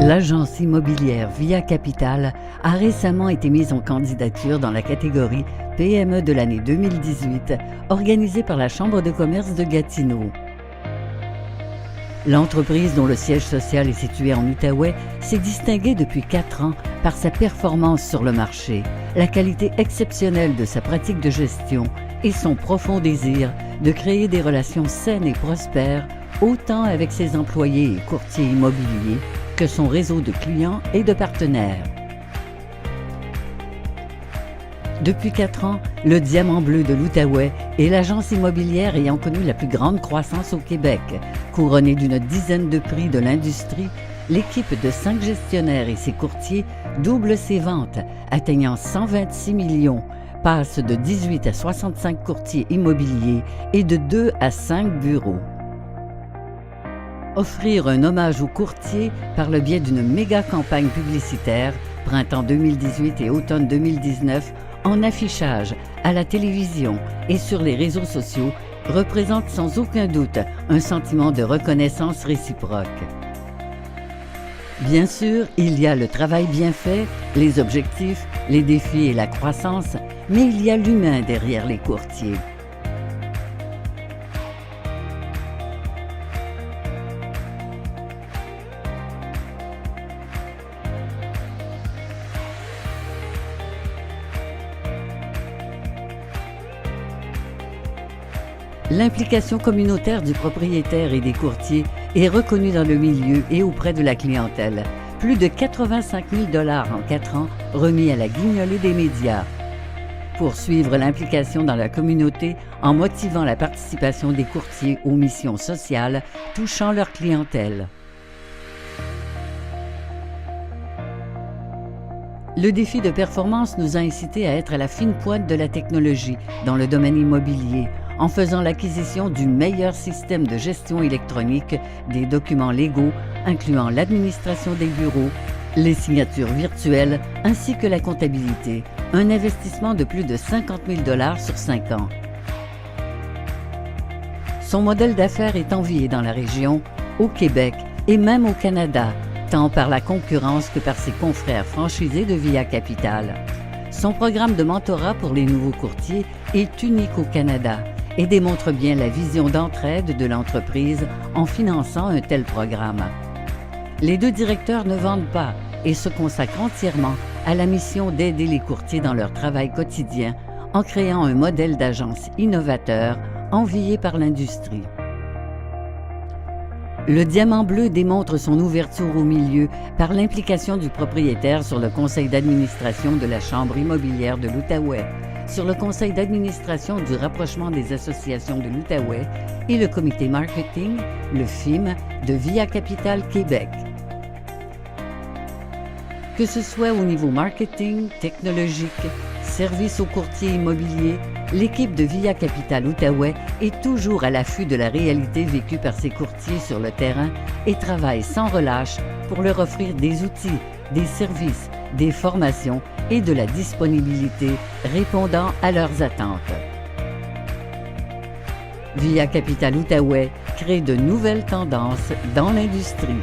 L'agence immobilière Via Capital a récemment été mise en candidature dans la catégorie PME de l'année 2018, organisée par la Chambre de commerce de Gatineau. L'entreprise, dont le siège social est situé en Outaouais, s'est distinguée depuis 4 ans par sa performance sur le marché, la qualité exceptionnelle de sa pratique de gestion et son profond désir de créer des relations saines et prospères, autant avec ses employés et courtiers immobiliers que son réseau de clients et de partenaires. Depuis 4 ans, le Diamant bleu de l'Outaouais est l'agence immobilière ayant connu la plus grande croissance au Québec. Couronnée d'une dizaine de prix de l'industrie, l'équipe de 5 gestionnaires et ses courtiers double ses ventes, atteignant 126 millions, passe de 18 à 65 courtiers immobiliers et de 2 à 5 bureaux. Offrir un hommage aux courtiers par le biais d'une méga campagne publicitaire, printemps 2018 et automne 2019, en affichage, à la télévision et sur les réseaux sociaux, représente sans aucun doute un sentiment de reconnaissance réciproque. Bien sûr, il y a le travail bien fait, les objectifs, les défis et la croissance, mais il y a l'humain derrière les courtiers. L'implication communautaire du propriétaire et des courtiers est reconnue dans le milieu et auprès de la clientèle. Plus de 85 000 $ en 4 ans remis à la guignolée des médias. Poursuivre l'implication dans la communauté en motivant la participation des courtiers aux missions sociales touchant leur clientèle. Le défi de performance nous a incités à être à la fine pointe de la technologie dans le domaine immobilier, en faisant l'acquisition du meilleur système de gestion électronique des documents légaux, incluant l'administration des bureaux, les signatures virtuelles ainsi que la comptabilité, un investissement de plus de 50 000 $ sur 5 ans. Son modèle d'affaires est envié dans la région, au Québec et même au Canada, tant par la concurrence que par ses confrères franchisés de Via Capital. Son programme de mentorat pour les nouveaux courtiers est unique au Canada et démontre bien la vision d'entraide de l'entreprise en finançant un tel programme. Les 2 directeurs ne vendent pas et se consacrent entièrement à la mission d'aider les courtiers dans leur travail quotidien en créant un modèle d'agence innovateur envié par l'industrie. Le Diamant bleu démontre son ouverture au milieu par l'implication du propriétaire sur le conseil d'administration de la Chambre immobilière de l'Outaouais, sur le conseil d'administration du rapprochement des associations de l'Outaouais et le comité marketing, le FIM, de Via Capital Québec. Que ce soit au niveau marketing, technologique, service aux courtiers immobiliers, l'équipe de Via Capital Outaouais est toujours à l'affût de la réalité vécue par ses courtiers sur le terrain et travaille sans relâche pour leur offrir des outils, des services, des formations et de la disponibilité répondant à leurs attentes. Via Capital Outaouais crée de nouvelles tendances dans l'industrie.